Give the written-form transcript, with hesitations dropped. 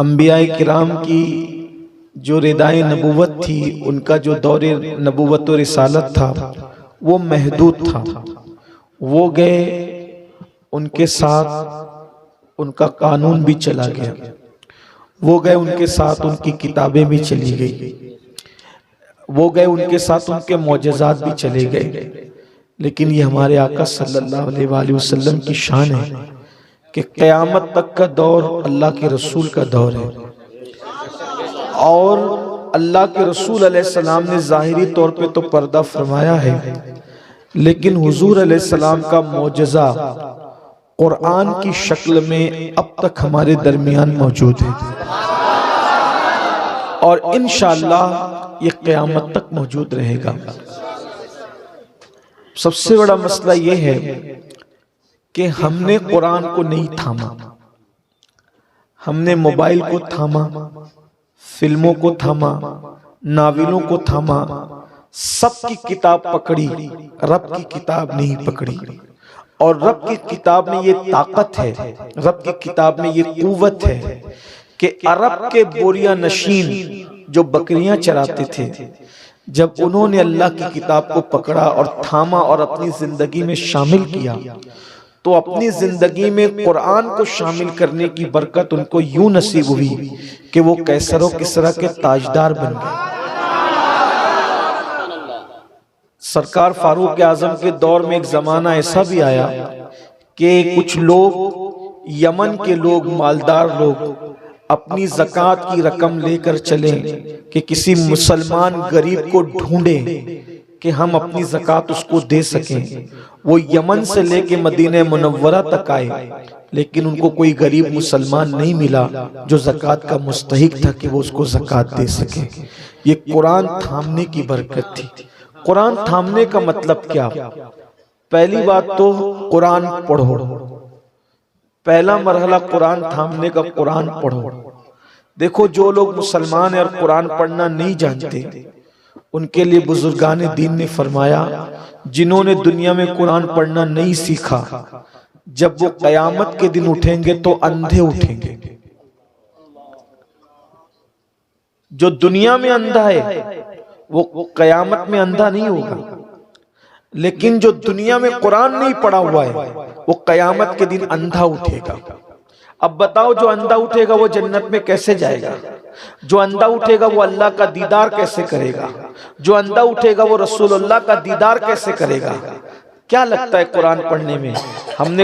अंबियाए किराम की जो रिदाए नबूवत थी, उनका जो दौरे नबूवत और रिसालत था वो महदूद था। वो गए, उनके साथ उनका कानून भी चला गया। वो गए, उनके साथ उनकी किताबें भी चली गई। वो गए, उनके साथ उनके मौजज़ात भी चले गए। लेकिन ये हमारे आका सल्लल्लाहु अलैहि वसल्लम की शान है कि क़यामत तक का दौर अल्लाह के रसूल का दौर है। और अल्लाह के रसूल अलैहिस्सलाम ने ज़ाहिरी तौर पे तो पर्दा फरमाया है, लेकिन हुजूर अलैहिस्सलाम का मौजज़ा कुरान की शक्ल में अब तक हमारे दरमियान मौजूद है और इंशाअल्लाह ये क़यामत तक मौजूद रहेगा। सबसे बड़ा मसला ये है कि हमने कुरान को नहीं थामा। हमने मोबाइल को थामा, फिल्मों को थामा, नाविलों को थामा, सबकी किताब पकड़ी, रब की किताब नहीं पकड़ी। और रब की किताब में ये ताकत है, रब की किताब में ये कुव्वत है कि अरब के बोरिया नशीन जो बकरियां चराते थे, जब उन्होंने अल्लाह की किताब को पकड़ा और थामा और अपनी जिंदगी में शामिल किया, तो अपनी जिंदगी में कुरान को शामिल करने की बरकत उनको यूं नसीब हुई कि वो कैसर और किसरा के ताजदार बन गए। सरकार फारूक आजम के दौर में एक जमाना ऐसा भी आया कि कुछ लोग, यमन के लोग, मालदार लोग अपनी ज़कात की रकम लेकर चले कि किसी मुसलमान गरीब को ढूंढें कि हम अपनी ज़कात उसको दे सकें। वो यमन से लेके मदीने मुनव्वरा तक आए, लेकिन उनको कोई गरीब मुसलमान नहीं मिला जो ज़कात का मुस्तहिक था कि वो उसको ज़कात दे सके। ये कुरान थामने की बरकत थी। कुरान थामने का मतलब क्या? पहली बात तो कुरान पढ़ो। पहला मरहला कुरान थामने का, कुरान पढ़ो। देखो, जो लोग मुसलमान हैं और कुरान पढ़ना नहीं जानते, उनके लिए बुजुर्गान दीन ने फरमाया, जिन्होंने दुनिया में कुरान पढ़ना नहीं सीखा, जब वो कयामत के दिन उठेंगे तो अंधे उठेंगे। जो दुनिया में अंधा है वो कयामत में अंधा नहीं होगा, लेकिन जो दुनिया में कुरान नहीं पढ़ा हुआ है वो कयामत के दिन अंधा उठेगा। अब बताओ, जो अंधा उठेगा वो जन्नत में कैसे जाएगा? जो अंधा उठेगा वो अल्लाह का दीदार कैसे करेगा? जो अंधा उठेगा वो रसूलुल्लाह का दीदार कैसे करेगा? क्या लगता है कुरान पढ़ने में? हमने